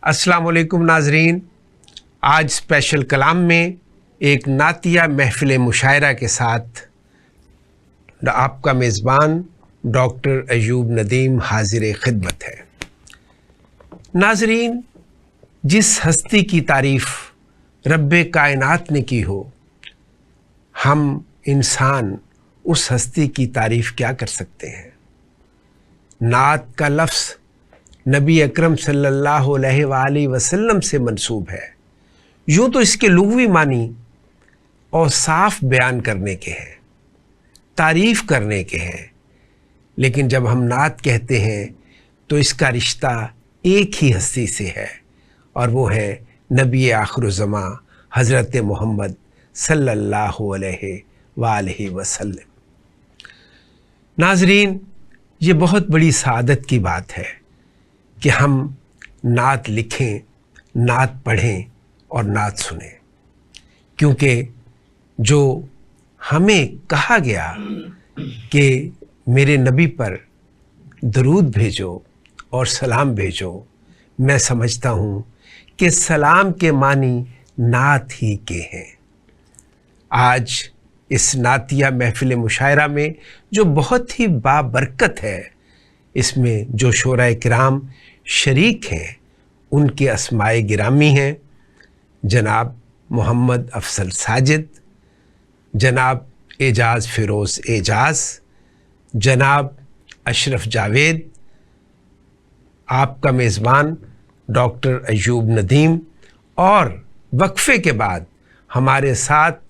السلام علیکم ناظرین، آج اسپیشل کلام میں ایک نعتیہ محفل مشاعرہ کے ساتھ آپ کا میزبان ڈاکٹر ایوب ندیم حاضر خدمت ہے۔ ناظرین، جس ہستی کی تعریف رب کائنات نے کی ہو، ہم انسان اس ہستی کی تعریف کیا کر سکتے ہیں؟ نعت کا لفظ نبی اکرم صلی اللہ علیہ وآلہ وسلم سے منسوب ہے۔ یوں تو اس کے لغوی معنی اور صاف بیان کرنے کے ہیں، تعریف کرنے کے ہیں، لیکن جب ہم نعت کہتے ہیں تو اس کا رشتہ ایک ہی ہستی سے ہے، اور وہ ہے نبی آخر الزماں حضرت محمد صلی اللہ علیہ وآلہ وسلم۔ ناظرین، یہ بہت بڑی سعادت کی بات ہے کہ ہم نعت لکھیں، نعت پڑھیں اور نعت سنیں، کیونکہ جو ہمیں کہا گیا کہ میرے نبی پر درود بھیجو اور سلام بھیجو، میں سمجھتا ہوں کہ سلام کے معنی نعت ہی کے ہیں۔ آج اس نعتیہ محفل مشاعرہ میں جو بہت ہی بابرکت ہے، اس میں جو شعراء کرام شریک ہیں ان کے اسماء گرامی ہیں جناب محمد افضل ساجد، جناب اعجاز فیروز اعجاز، جناب اشرف جاوید، آپ کا میزبان ڈاکٹر ایوب ندیم، اور وقفے کے بعد ہمارے ساتھ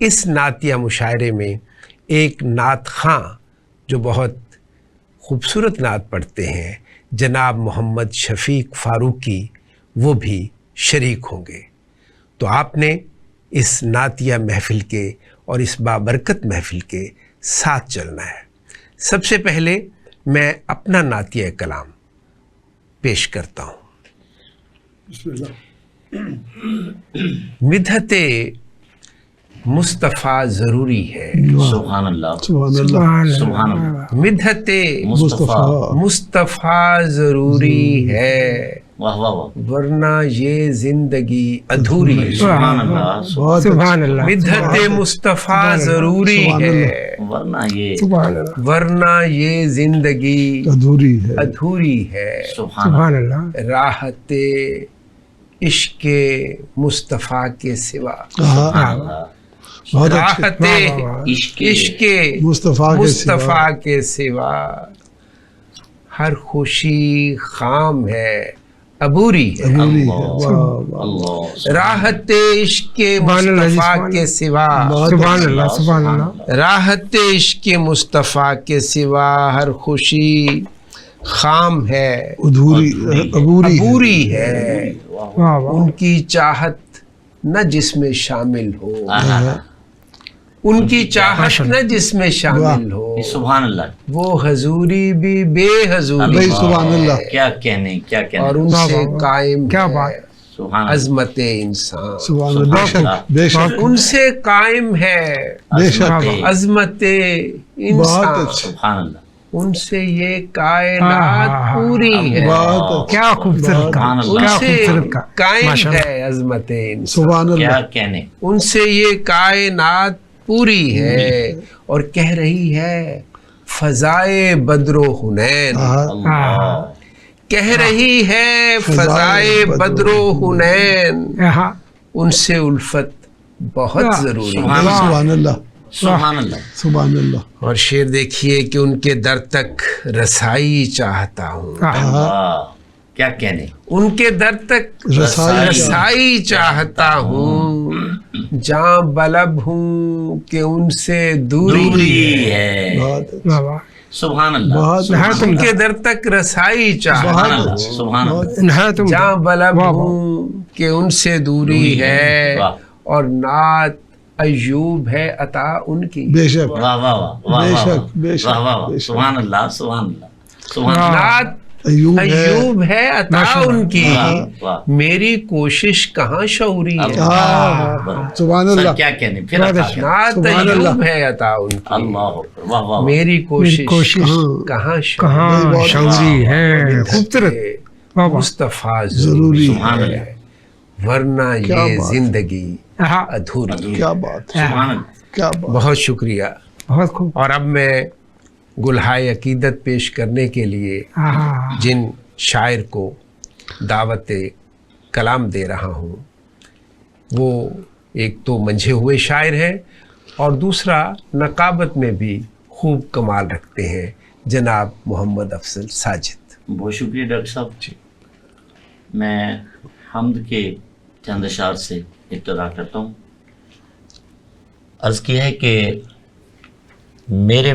اس نعتیہ مشاعرے میں ایک نعت خواں جو بہت خوبصورت نعت پڑھتے ہیں، جناب محمد شفیق فاروقی، وہ بھی شریک ہوں گے۔ تو آپ نے اس نعتیہ محفل کے اور اس بابرکت محفل کے ساتھ چلنا ہے۔ سب سے پہلے میں اپنا نعتیہ کلام پیش کرتا ہوں۔ بسم اللہ۔ مدحت مصطفیٰ ضروری ہے، سبحان اللہ، سبحان اللہ، سبحان اللہ، مدحت مصطفیٰ، مصطفیٰ ضروری ہے، واہ واہ واہ، ورنہ یہ زندگی ادھوری ہے۔ سبحان اللہ، بہت سبحان اللہ، مدحت مصطفیٰ ضروری ہے، ورنہ یہ سبحان اللہ، ورنہ یہ زندگی ادھوری ہے۔ ادھوری ہے۔ سبحان سبحان اللہ، راحت عشق مصطفیٰ کے سوا، اللہ، بہت اچھے، راحت عشق مصطفیٰ کے سوا، ہر خوشی خام ہے عبوری ہے۔ ادھوری ہے۔ اللہ، واہ واہ، اللہ، راحت عشق مصطفیٰ کے سوا، سبحان اللہ، سبحان اللہ، راحت عشق مصطفیٰ کے سوا، ہر خوشی خام ہے ادھوری، عبوری ہے۔ واہ واہ، ان کی چاہت نہ جس میں شامل ہو، ان کی چاہت نہ جس میں شامل ہو، سبحان اللہ، وہ حضوری بھی بے حضوری بھائی سبحان اللہ، کیا کہنے، کیا اور کہنے، ان سے قائم کیا ہے بات، سبحان اللہ، عظمت انسان، سبحان اللہ، بے شک، بے شک، ان سے قائم ہے بے شک، عظمت بہت انسان، اچھا، سبحان اللہ، ان سے یہ کائنات پوری ہے، بہت اچھا، کیا خوبصورت کا، سبحان ان کیا سے خوبصورت کا، قائم ماشاء اللہ، ہے عظمت انسان، سبحان کیا اللہ، کہنے، ان سے یہ کائنات پوری ہے، اور کہہ رہی ہے فضائے بدر و حنین، اللہ، کہہ رہی ہے فضائے بدر و حنین، یہاں ان سے الفت بہت ضروری ہے۔ سبحان اللہ، سبحان اللہ، سبحان اللہ، اور شعر دیکھیے کہ ان کے در تک رسائی چاہتا ہوں، اللہ، کیا کہنے، ان کے در تک رسائی چاہتا ہوں، جہاں بلب ہوں کہ ان سے دوری دوری ہے، بہت اچھا، واہ واہ، سبحان اللہ، بہت نہایت ان عمدہ، کے در تک رسائی چاہتا سبحان ہوں، اللہ، سبحان اللہ، نہایت عمدہ، جہاں بلب واہ واہ، ہوں کہ ان سے دوری ہے، واہ، اور نعت ایوب ہے عطا ان کی، بے شک، واہ واہ واہ، واہ بے واہ، شک، بے شک، واہ واہ واہ، بے شک، سبحان اللہ، سبحان اللہ، سبحان اللہ، نعت ایوب ہے، ایوب ہے عطا ان کی، واہ واہ، میری کوشش کہاں شعوری ہے، اللہ، سبحان سر اللہ، کیا کہنے، پھر عطا کہنے، نعت سبحان ایوب اللہ، ہے عطا ان کی، اللہ اکبر، واہ واہ واہ، میری کوشش کوشش کہاں کہاں بہت شعوری ہے، خوبصورت، واہ واہ مصطفیٰ ضروری سبحان ہے اللہ ورنہ کیا یہ بات ہے۔ زندگی ہاں ادھوری۔ کیا بات ہے، سبحان اللہ کیا بات بہت شکریہ۔ بہت خوب اور اب میں گلہائے عقیدت پیش کرنے کے لیے ہاں جن شاعر کو دعوت کلام دے رہا ہوں وہ ایک تو منجھے ہوئے شاعر ہیں اور دوسرا نقابت میں بھی خوب کمال رکھتے ہیں، جناب محمد افضل ساجد۔ بہت شکریہ ڈاکٹر صاحب۔ میں حمد کے چند اشعار سے ابتدا کرتا ہوں۔ عرض کی ہے کہ میرے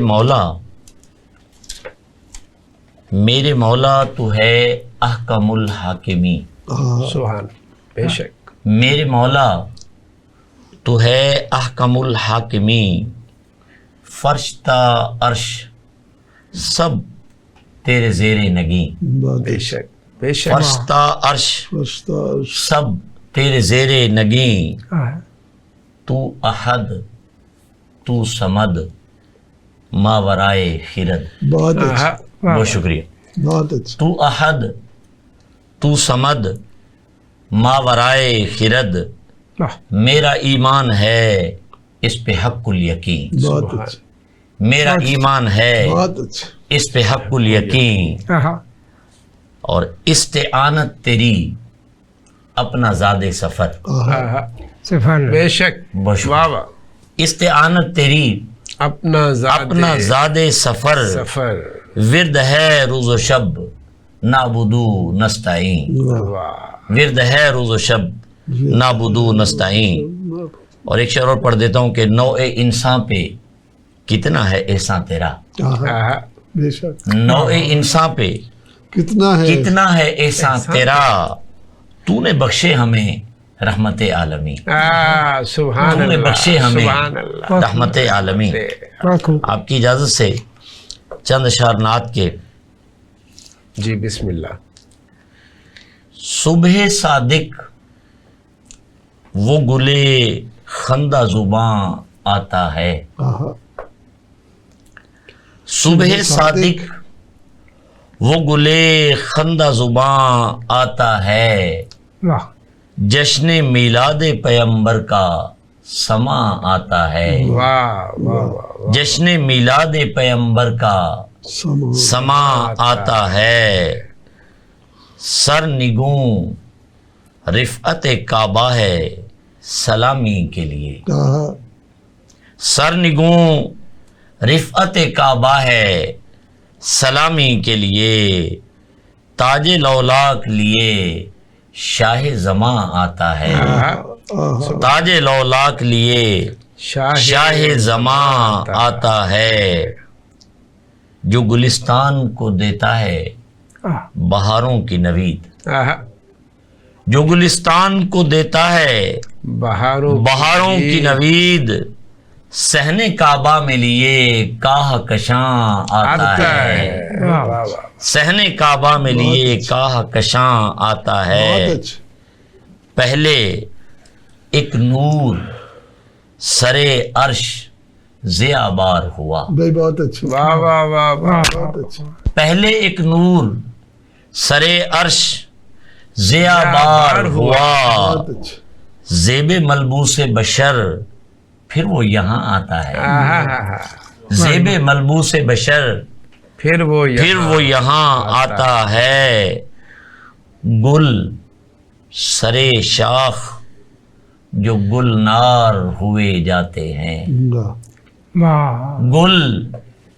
مولا تو ہے احکم الحاکمی، سبحان، بے شک، میرے مولا تو ہے احکم الحاکمی، فرش تا عرش سب تیرے زیر نگیں، بات بے ہے۔ شک، بے شک، فرش تا عرش فرشتہ عرش، سب تیرے زیر نگیں، ہاں تو احد تو سمد ما ورائے خرد۔ بہت آہا، اچھا، بہت شکریہ۔ بہت اچھا، تو احد تو سمد ما ورائے خرد، واہ میرا ایمان ہے اس پہ حق الیقین، بہت سبحان۔ اچھا، میرا ایمان ہے بہت اچھا، اس پہ حق الیقین، ہاں اور استعانت تیری اپنا زاد سفر۔ آہا، آہا، سبحان اللہ بے شک، بہت شکریہ۔ واہ واہ، استعانت تیری اپنا اپنا زاد سفر، سفر، ورد ہے روز و شب نعبدو نستعین، واہ، ورد ہے روز و شب نعبدو نستعین۔ اور ایک شعر اور پڑھ دیتا ہوں کہ نوع انسان پہ کتنا ہے احسان تیرا، آہا، آہا، بے شک، نوع انسان پہ کتنا ہے، کتنا ہے احسان تیرا، تو نے بخشے ہمیں رحمت عالمی، سبحان تو نے اللہ، بخشے ہمیں سبحان اللہ، رحمت عالمی۔ بہت خوب آپ کی اجازت سے چند اشعار نعت کے۔ جی بسم اللہ۔ صبح صادق وہ گلے خندہ زباں آتا ہے، آہا، صبح صادق وہ گلے خندہ زباں آتا ہے، واہ جشن میلاد پیمبر کا سما آتا ہے، واہ واہ واہ، جشن میلاد پیمبر کا سما، سما آتا ہے، سر نگوں رفعت کعبہ ہے سلامی کے لیے، آہا، سر نگوں رفعت کعبہ ہے سلامی کے لیے، تاج لولاک لیے شاہ زماں آتا ہے، آہا، تاج لولاک لیے شاہ زماں آتا ہے، جو گلستان کو دیتا ہے بہاروں کی نوید، آہا، جو گلستان کو دیتا ہے بہاروں کی نوید، صحن کعبہ میں لیے کاہ کشاں آتا ہے، واہ واہ واہ، صحن کعبہ میں لیے کاہ کشاں آتا بہت ہے، اچھا، پہلے ایک نور سرے عرش ضیا بار ہوا، بھائی بہت اچھا، واہ واہ واہ واہ، بہت اچھا، پہلے ایک نور سرے عرش ضیا بار ہوا، بہت اچھا، زیب ملبوس بشر پھر وہ یہاں آتا ہے، آہا، زیب ملبوس بشر پھر وہ یہاں آتا ہے، گل سرے شاخ جو گلنار ہوئے جاتے ہیں، واہ، واہ گل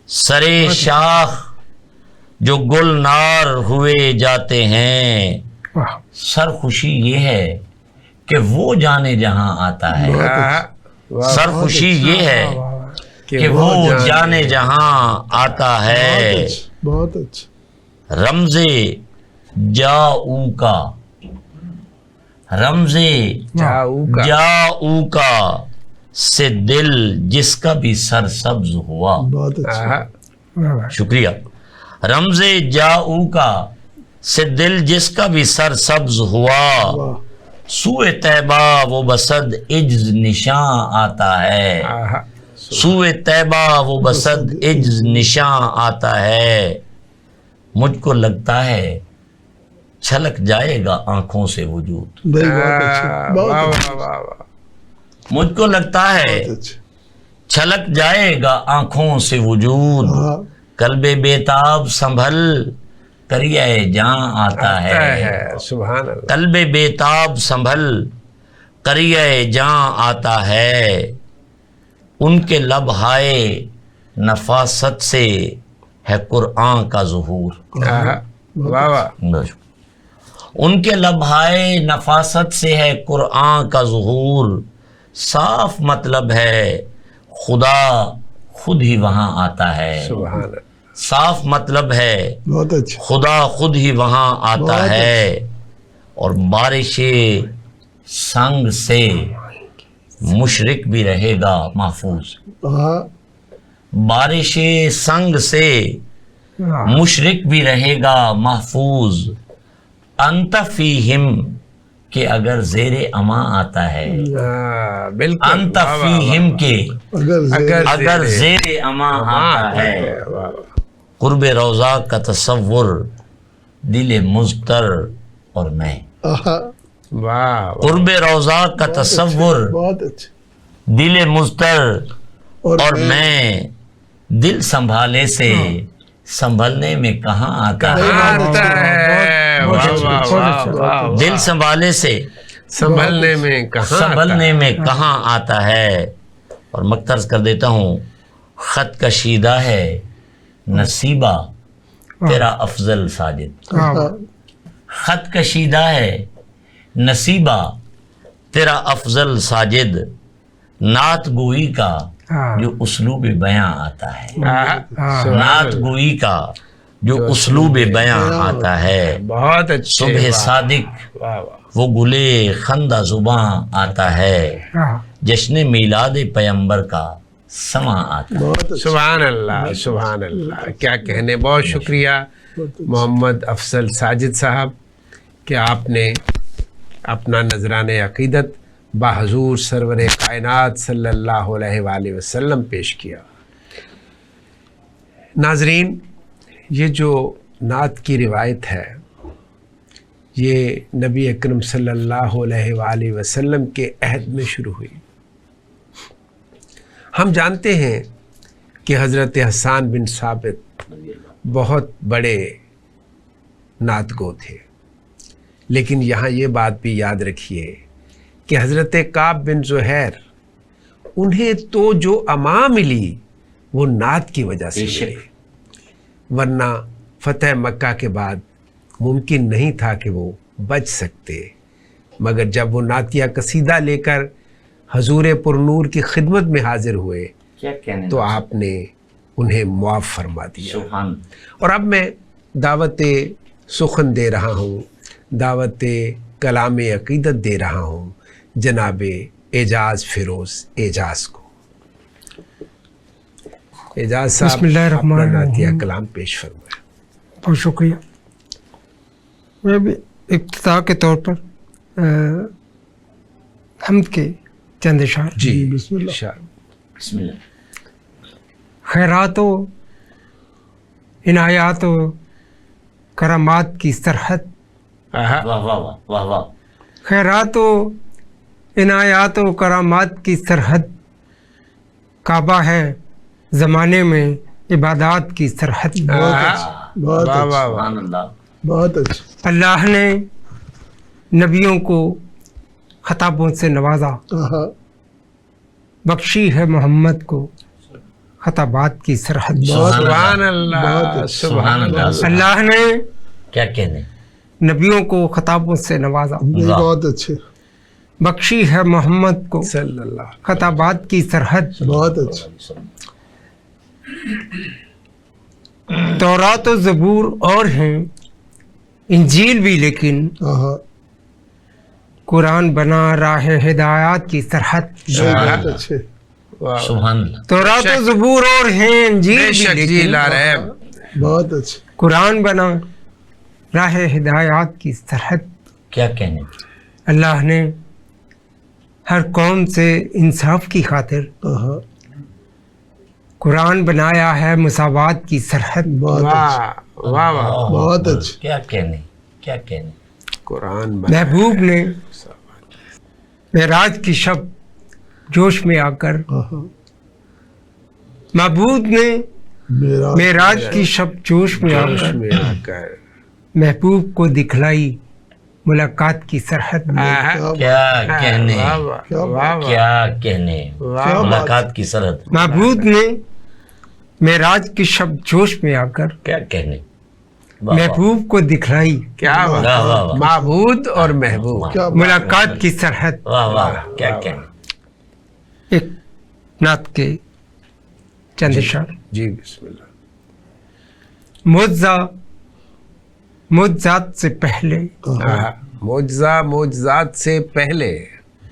سرے شاخ جو گلنار ہوئے جاتے ہیں، واہ سر خوشی یہ ہے کہ وہ جانے جہاں آتا ہے، سر خوشی یہ ہے کہ وہ جانے جہاں آتا ہے، بہت اچھا، بہت اچھا، رمز جاؤ کا، رمز جاؤ کا سے دل جس کا بھی سر سبز ہوا، بہت اچھا، شکریہ، رمز جاؤ کا سے دل جس کا بھی سر سبز ہوا، واہ، سوئے طیبہ وہ بسد عجز نشاں آتا ہے، سوئے طیبہ وہ بسد عجز نشاں آتا ہے، مجھ کو لگتا ہے چھلک جائے گا آنکھوں سے وجود. بھائی بہت اچھا بہت واہ اچھا واہ واہ واہ. مجھ کو لگتا ہے بہت اچھا. چھلک جائے گا آنکھوں سے وجود, ہاں قلب بیتاب سنبھل کریے جاں آتا ہے. سبحان اللہ. قلب بیتاب سنبھل کریے جاں آتا ہے, ان کے لب ہائے نفاست سے ہے قرآن کا ظہور. واہ واہ. ان کے لبھائے نفاست سے ہے قرآن کا ظہور, صاف مطلب ہے خدا خود ہی وہاں آتا ہے. سبحان اللہ. صاف مطلب ہے بہت اچھا. خدا خود ہی وہاں آتا بہت ہے, اور بارش سنگ سے مشرک بھی رہے گا محفوظ. ہاں بارش سنگ سے مشرک بھی رہے گا محفوظ, انت فیہم کہ اگر زیر اما آتا ہے. بالکل. انت فیہم کہ اگر زیر اما آتا ہے. قرب روضہ کا تصور دل مضطر اور میں. واہ. قرب روضہ کا تصور بہت اچھا. دل مضطر اور میں, دل سنبھالے سے سنبھلنے میں کہاں آتا ہے. دل سنبھالے سے سنبھلنے میں کہاں سنبھلنے میں کہاں آتا ہے. اور مقترض کر دیتا ہوں, خط کشیدہ ہے نصیبہ تیرا افضل ساجد. خط کشیدہ ہے نصیبہ تیرا افضل ساجد, نعت گوئی کا جو اسلوب بیاں آتا ہے. نعت گوئی کا جو اسلوب بیاں آتا ہے. بہت اچھے. صبح صادق واہ واہ. وہ گلے خندہ زباں آتا ہے, جشن میلاد پیمبر کا سما آتا ہے. بہت اچھا. سبحان اللہ سبحان اللہ. کیا کہنے. بہت شکریہ محمد افضل ساجد صاحب کہ آپ نے اپنا نذران عقیدت بحضور سرور کائنات صلی اللہ علیہ وآلہ وسلم پیش کیا. ناظرین, یہ جو نعت کی روایت ہے یہ نبی اکرم صلی اللہ علیہ وآلہ وسلم کے عہد میں شروع ہوئی. ہم جانتے ہیں کہ حضرت حسان بن ثابت بہت بڑے نعت گو تھے, لیکن یہاں یہ بات بھی یاد رکھیے کہ حضرت کعب بن زہیر انہیں تو جو اما ملی وہ نعت کی وجہ سے ملی, ورنہ فتح مکہ کے بعد ممکن نہیں تھا کہ وہ بچ سکتے. مگر جب وہ نعتیہ قصیدہ لے کر حضور پرنور کی خدمت میں حاضر ہوئے تو آپ نے انہیں معاف فرما دیا. اور اب میں دعوت سخن دے رہا ہوں, دعوت کلام عقیدت دے رہا ہوں جناب اعجاز فیروز اعجاز کو. اعجاز صاحب بسم اللہ الرحمن اپنا نعتیہ الرحیم. کلام پیش فرمائیں. بہت شکریہ. میں بھی ابتدا کے طور پر حمد کے چند اشعار. جی بسم اللہ. بسم اللہ. خیرات و عنایات و کرامات کی سرحد. آہا. واہ واہ واہ واہ واہ. خیرات و عنایات و کرامات کی سرحد, کعبہ ہے زمانے میں عبادات کی سرحد. بہت اچھا. بہت واہ اچھا. واہ واہ. سبحان اللہ. بہت اچھا. اللہ نے نبیوں کو خطابوں سے نوازا, ہاں بخشی ہے محمد کو خطابات کی سرحد. سبحان اللہ بہت سبحان اللہ. اللہ نے کیا کہنے. نبیوں کو خطابوں سے نوازا, جی بہت اچھے. بخشی ہے محمد کو صلی اللہ. خطابات کی سرحد. بہت اچھا. تورات و زبور اور ہیں, انجیل بھی, لیکن ہاں قرآن بنا راہ ہدایات کی سرحد. بہت اچھے. واہ. سبحان اللہ. تورات و زبور اور ہیں, انجیل بے بھی, شک جی لیکن لا ریب. بہت اچھے. قرآن بنا راہ ہدایات کی سرحد. کیا کہنے. اللہ نے ہر قوم سے انصاف کی خاطر ہاں قرآن بنایا ہے مساوات کی سرحد. بہت اچھا. واہ واہ واہ. بہت اچھا. کیا کہنے. کیا کہنے. قرآن محبوب نے معراج کی شب جوش میں آ کر معبود نے معراج کی شب جوش میں آ کر محبوب کو دکھلائی ملاقات کی سرحد میں. کیا کہنے, کیا کہنے, ملاقات کی سرحد. معبود نے معراج کی شب جوش میں آ کر کیا کہنے, محبوب کو دکھلائی کیا معبود اور محبوب ملاقات کی سرحد. واہ واہ, کیا کہنے. ایک نعت کے چند اشعار. جی بسم اللہ. معجزات سے پہلے معجزات سے پہلے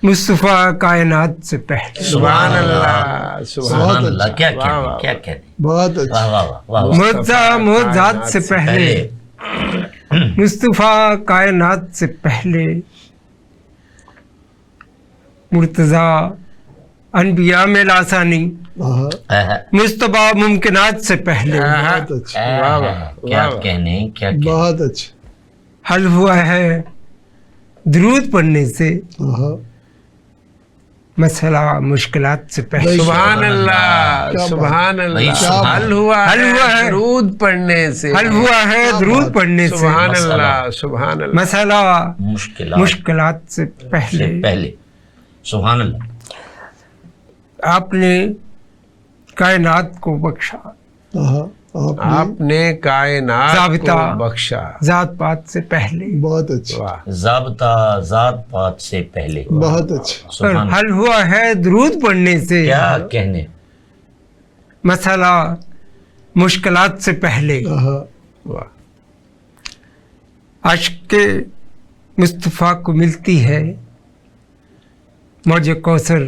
مصطفیٰ کائنات سے پہلے. سبحان اللہ سبحان اللہ, کیا کہنے, کیا کہنے. بہت اچھا. واہ واہ واہ واہ. معجزات سے پہلے مصطفیٰ کائنات سے پہلے مرتضیٰ انبیاء میں لاسانی مصطفیٰ ممکنات سے پہلے. بہت اچھا. کیا کہنے, کیا کہنے. بہت اچھا. حل ہوا ہے درود پڑھنے سے مسئلہ مشکلات سے پہلے. سبحان اللہ سبحان اللہ. حل ہوا ہے درود پڑھنے سے. حل ہوا ہے درود پڑھنے سے سبحان اللہ سبحان اللہ. مسئلہ مشکلات سے پہلے. سبحان اللہ. آپ نے کائنات کو بخشا, آپ نے کائنات ضابطہ کو بخشا ذات پات سے پہلے. بہت اچھا. ضابطہ ذات پات سے پہلے. بہت اچھا. اور حل ہوا ہے درود پڑھنے سے کیا کہنے. مسئلہ مشکلات سے پہلے. عشق مصطفیٰ کو ملتی ہے موج کوثر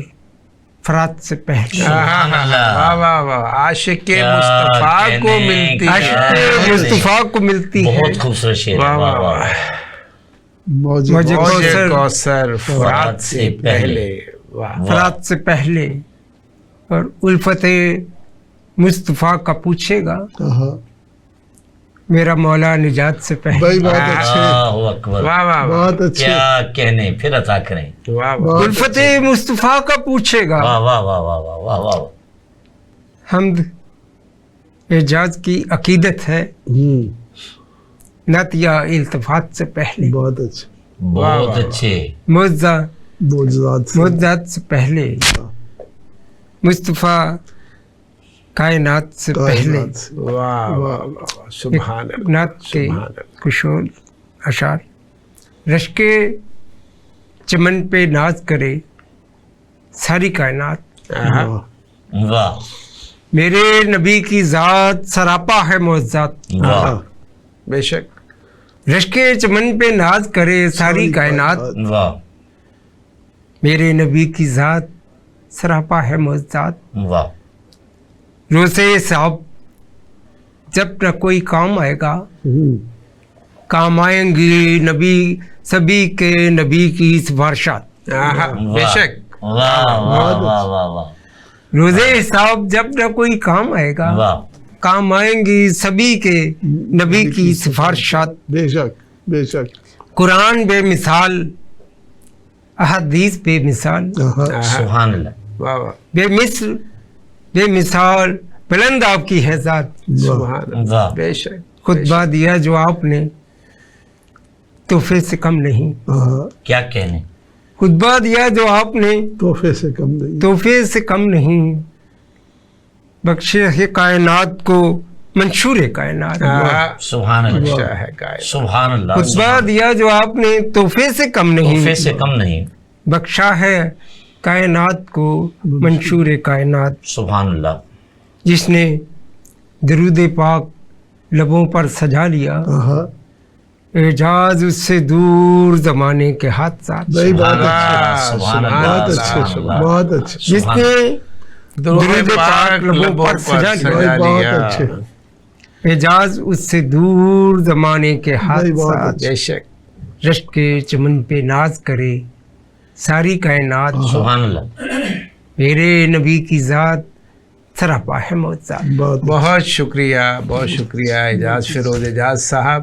فرات سے پہلے. عاشق مصطفیٰ کو ملتی عشق مصطفیٰ کو ملتی ہے بہت خوبصورت شعر. موج کوثر فرات سے پہلے. فرات سے پہلے. اور الفت مصطفیٰ کا پوچھے گا میرا مولا نجات سے پہلے. بہت اچھے. بہت اچھے. کیا کہنے, پھر عطا کریں. الفت مصطفیٰ کا پوچھے گا. واہ واہ واہ واہ واہ واہ. حمد اعجاز کی عقیدت ہے نعتیہ التفات سے پہلے. بہت اچھے. بہت اچھے. معجزات سے پہلے مصطفیٰ کائنات سے پہلے. سبحان اللہ. نعت کے کشول اشعار. رشک چمن پہ ناز کرے ساری کائنات. واہ. میرے نبی کی ذات سراپا ہے معجزات. واہ. بے شک. رشک چمن پہ ناز کرے ساری کائنات. واہ. میرے نبی کی ذات سراپا ہے معجزات. واہ. روزے صاحب جب نہ کوئی کام آئے گا کام آئیں گی نبی سبھی کے نبی کی سفارشات. بے شک. روزے صاحب جب نہ کوئی کام آئے گا کام آئیں گی سبھی کے نبی کی سفارشات. بے شک. بے شک. قرآن بے مثال احادیث بے مثال سبحان اللہ. بے مثل بے مثال بلند آپ کی ہے ذات. سبحان اللہ. بے شک. خطبہ دیا جو آپ نے تحفے سے کم نہیں. کیا کہنے. خطبہ دیا جو آپ نے تحفے سے کم نہیں. تحفے سے کم نہیں. بخشے کائنات کو منشور کائنات. سبحان اللہ. سبحان اللہ. خطبہ دیا جو آپ نے تحفے سے کم نہیں. تحفے سے کم نہیں. بخشا ہے کائنات کو منشور کائنات. سبحان اللہ. جس نے درود پاک لبوں پر سجا لیا اعجاز اس سے دور زمانے کے حادثات. بہت اچھے. جس نے درود پاک لبوں پر سجا لیا اعجاز اس سے دور زمانے کے حادثات. بے شک. رشک کے چمن پہ ناز کرے ساری کائنات. سبحان اللہ. میرے نبی کی ذات سراپا ہے معجزات. بہت شکریہ اعجاز فیروز اعجاز صاحب.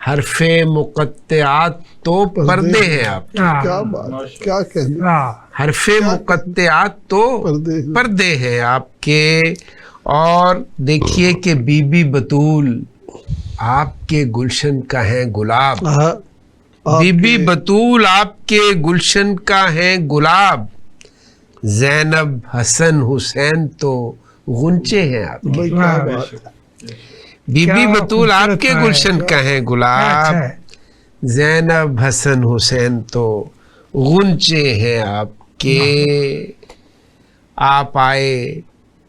حرف مقطعات تو پردے ہیں آپ، کیا بات، کیا کہنے، حرف مقطعات تو پردے ہیں۔ پردے ہیں آپ کے. اور دیکھیے کہ بی بی بطول آپ کے گلشن کا ہے گلاب، بی بی بطول آپ کے گلشن کا ہے گلاب، زینب حسن حسین تو غنچے ہیں آپ کے. بھائی کیا بات ہے، بی بی کیا بطول آپ خوبصورت کے ہے. گلشن کا ہے گلاب، اچھا ہے. زینب حسن حسین تو غنچے ہیں آپ کے. آپ آئے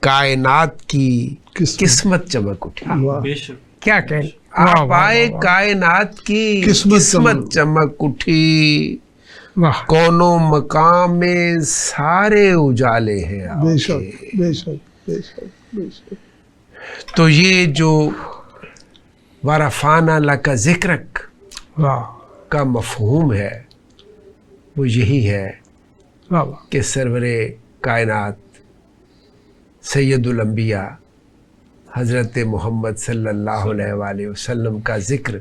کائنات کی قسمت چمک اٹھی، بے شک. کیا کہیں. آپ آئے کائنات کی قسمت چمک اٹھی، واہ کونوں مقام میں سارے اجالے ہیں آپ بے کے. شک بے شک بے شک بے شک. تو یہ جو ورفعنا لک ذکرک واہ کا مفہوم ہے وہ یہی ہے واہ واہ. کہ سرور کائنات سید الانبیاء حضرت محمد صلی اللہ علیہ وآلہ وسلم کا ذکر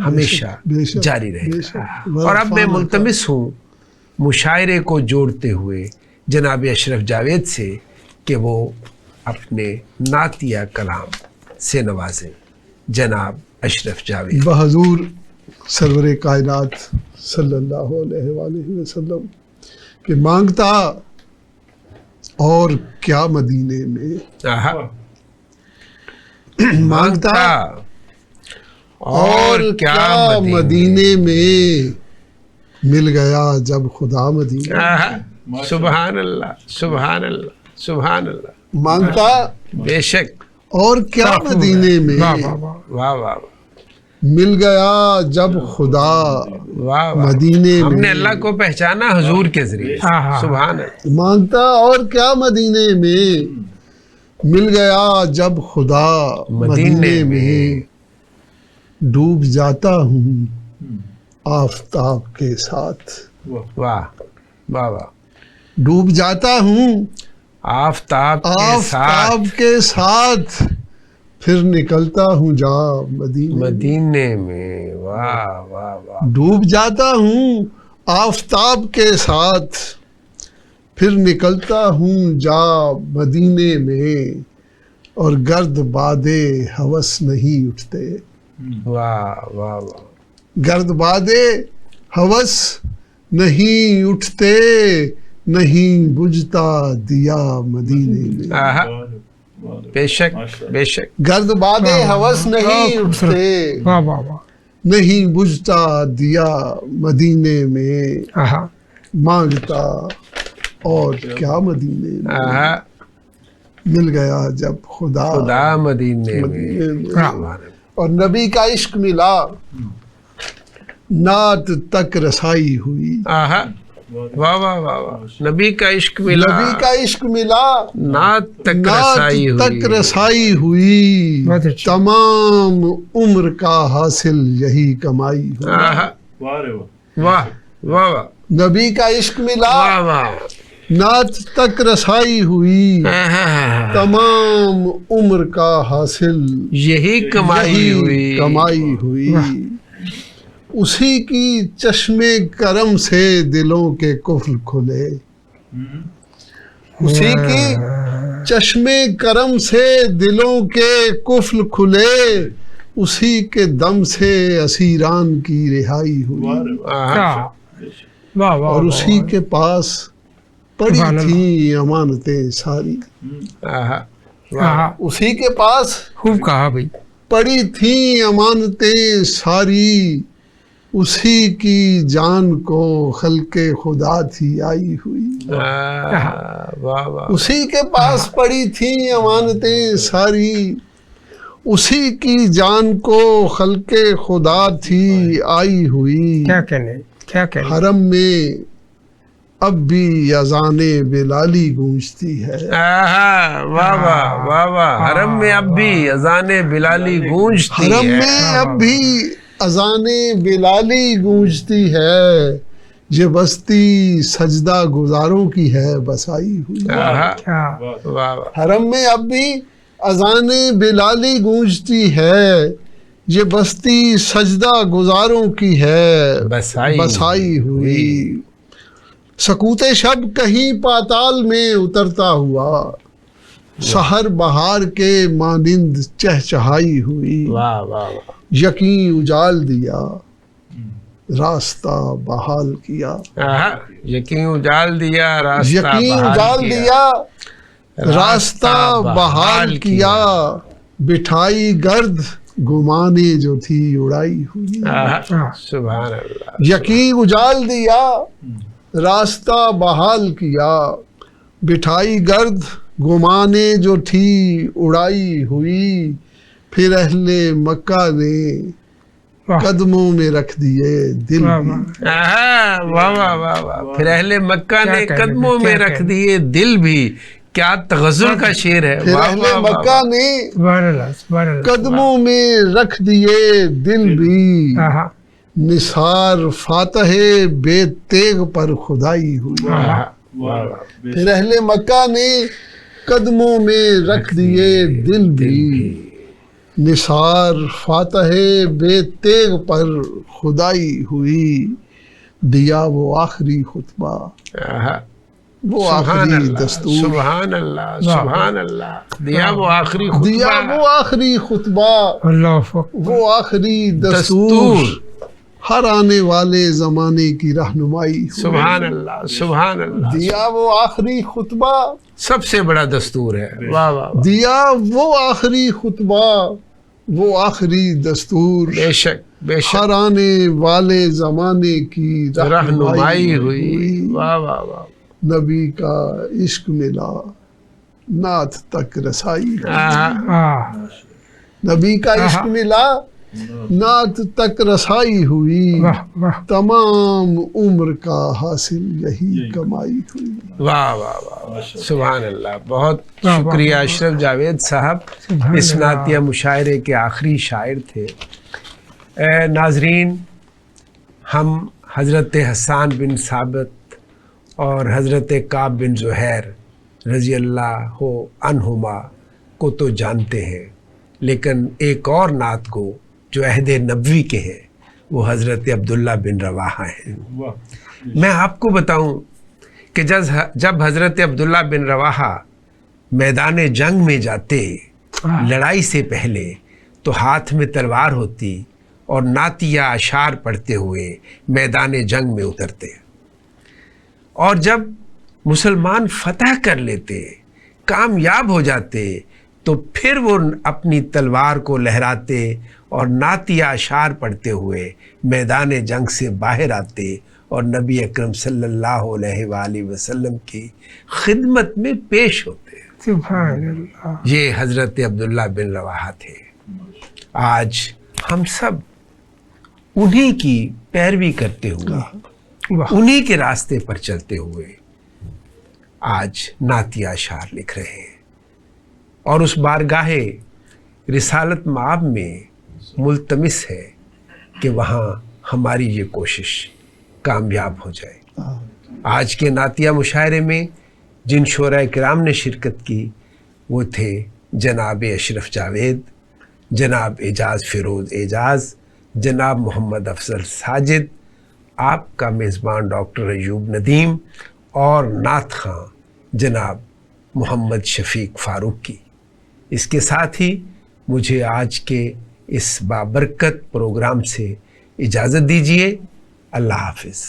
ہمیشہ بے شک، جاری بے رہے شک. گا. اور اب میں ملتمس ہوں مشاعرے کو جوڑتے ہوئے جناب اشرف جاوید سے کہ وہ اپنے نعتیہ کلام سے نوازیں. جناب اشرف جاوید. بحضور سرور کائنات صلی اللہ علیہ وآلہ وسلم کہ مانگتا اور کیا مدینے میں، آہا. مانگتا اور کیا مدینے میں، مل گیا جب خدا مدینے. آہا. سبحان اللہ سبحان اللہ سبحان اللہ. مانگتا بے شک. اور کیا مدینے میں، واہ واہ واہ. واہ واہ مل گیا جب خدا واہ واہ. مدینے ہم نے میں. اللہ کو پہچانا حضور کے ذریعے. آہا. سبحان اللہ. مانگتا اور کیا مدینے میں، مل گیا جب خدا مدینے میں. ڈوب جاتا ہوں آفتاب کے ساتھ، واہ واہ واہ. ڈوب جاتا ہوں آفتاب کے ساتھ آفتاب کے ساتھ، پھر نکلتا ہوں جا مدینے. مدینے میں. واہ واہ واہ. ڈوب جاتا ہوں آفتاب کے ساتھ، پھر نکلتا ہوں جا مدینے میں. اور گرد بادے ہوس نہیں اٹھتے، واہ واہ واہ. گرد بادے ہوس نہیں اٹھتے، نہیں بجھتا دیا مدینے میں. آہا. بے شک بے شک. گرد بادے ہوس نہیں اٹھتے، واہ واہ واہ. نہیں بجھتا دیا مدینے میں. آہا. مانگتا اور کیا مدینے میں، آہا. مل گیا جب خدا خدا مدینے میں. مدینے میں. سبحان اللہ. اور نبی کا عشق ملا، نعت تک رسائی ہوئی. آہا. واہ واہ واہ واہ. نبی کا عشق ملا، نبی کا عشق ملا، نعت تک نعت رسائی ہوئی. تک رسائی ہوئی. بہت اچھا. تمام عمر کا حاصل یہی کمائی ہوئی. آہا. واہ رے واہ. واہ واہ واہ. نبی کا عشق ملا، واہ واہ. نعت تک رسائی ہوئی. آہا. تمام عمر کا حاصل یہی کمائی یہی ہوئی. کمائی ہوئی. اسی کی چشم کرم سے دلوں کے قفل کھلے. اسی کی چشم کرم سے دلوں کے قفل کھلے. اسی کے دم سے اسیران کی رہائی ہوئی. واہ رے واہ. آہا. واہ واہ. اور اسی کے پاس پڑی سبحان اللہ. تھیں امانتیں ساری. آہا. آہا. اسی کے پاس خوب کہا بھائی. پڑی تھیں امانتیں ساری. اسی کی جان کو خلق خدا تھی آئی ہوئی. واہ واہ. اسی کے پاس پڑی تھیں امانتیں ساری. اسی کی جان کو خلق خدا تھی آئی ہوئی. کیا کہنے کیا کہنے. حرم میں اب بھی اذان بلالی گونجتی ہے. آہا. واہ واہ واہ واہ. حرم میں اب بھی اذان بلالی گونجتی حرم ہے. میں اب بھی اذان بلالی گونجتی ہے. یہ بستی سجدہ گزاروں کی ہے بسائی ہوئی. آہا. کیا واہ واہ. حرم میں اب بھی اذان بلالی گونجتی ہے. یہ بستی سجدہ گزاروں کی ہے بسائی ہوئی، سکوت شب کہیں پاتال میں اترتا ہوا، سحر بہار کے مانند چہچہائی ہوئی، واہ واہ واہ، یقین اجال دیا راستہ بحال کیا، یقین اجال دیا راستہ یقین اجال دیا راستہ بحال کیا، بٹھائی گرد گمانے جو تھی اڑائی ہوئی، سبحان اللہ، یقین اجال دیا راستہ بحال کیا، بٹھائی گرد گمانے جو تھی اڑائی ہوئی، پھر اہل مکہ نے قدموں میں رکھ دیے دل بھی، واہ واہ واہ واہ، پھر اہل مکہ نے قدموں میں رکھ دیے دل بھی، کیا تغزل کا شعر ہے، پھر اہل مکہ نے قدموں میں رکھ دیے دل بھی، نثار فاتح بے تیغ پر خدائی ہوئی، پھر اہل مکہ نے قدموں میں رکھ دیے دل بھی، نثار فاتح بے تیغ پر خدائی ہوئی، دیا وہ آخری خطبہ وہ آخری دستور، سبحان اللہ سبحان اللہ، دیا وہ آخری دیا خطبہ وہ آخری خطبہ اللہ وہ آخری دستور، دستور، ہر آنے والے زمانے کی رہنمائی ہوئی، سبحان اللہ سبحان اللہ، دیا وہ آخری خطبہ سب سے بڑا دستور ہے، واہ واہ واہ، دیا وہ آخری خطبہ وہ آخری دستور، بے شک بے شک، ہر آنے والے زمانے کی رہنمائی ہوئی، واہ واہ واہ، نبی کا عشق ملا نعت تک رسائی ہوئی، نبی کا عشق ملا نعت تک رسائی ہوئی، تمام عمر کا حاصل یہی کمائی ہوئی، واہ واہ واہ، سبحان اللہ، بہت شکریہ اشرف جاوید صاحب، اس نعتیہ مشاعرے کے آخری شاعر تھے۔ ناظرین، ہم حضرت حسان بن ثابت اور حضرت کعب بن زہیر رضی اللہ عنہما کو تو جانتے ہیں، لیکن ایک اور نعت کو جو عہد نبوی کے ہیں وہ حضرت عبداللہ بن رواحہ ہیں۔ میں آپ کو بتاؤں کہ جب حضرت عبداللہ بن رواحہ میدان جنگ میں جاتے لڑائی سے پہلے تو ہاتھ میں تلوار ہوتی اور نعتیہ اشعار پڑھتے ہوئے میدان جنگ میں اترتے، اور جب مسلمان فتح کر لیتے، کامیاب ہو جاتے، تو پھر وہ اپنی تلوار کو لہراتے اور نعتیہ اشعار پڑھتے ہوئے میدان جنگ سے باہر آتے اور نبی اکرم صلی اللہ علیہ وآلہ وسلم کی خدمت میں پیش ہوتے۔ سبحان اللہ، یہ حضرت عبداللہ بن رواحہ تھے۔ آج ہم سب انہی کی پیروی کرتے ہوئے، انہی کے راستے پر چلتے ہوئے آج نعتیہ اشعار لکھ رہے ہیں، اور اس بارگاہ رسالت مآب میں ملتمس ہے کہ وہاں ہماری یہ کوشش کامیاب ہو جائے۔ آج کے نعتیہ مشاعرے میں جن شعراء کرام نے شرکت کی وہ تھے جناب اشرف جاوید، جناب اعجاز فیروز اعجاز، جناب محمد افضل ساجد، آپ کا میزبان ڈاکٹر ایوب ندیم، اور نعت خواں جناب محمد شفیق فاروق کی۔ اس کے ساتھ ہی مجھے آج کے اس بابرکت پروگرام سے اجازت دیجیے۔ اللہ حافظ۔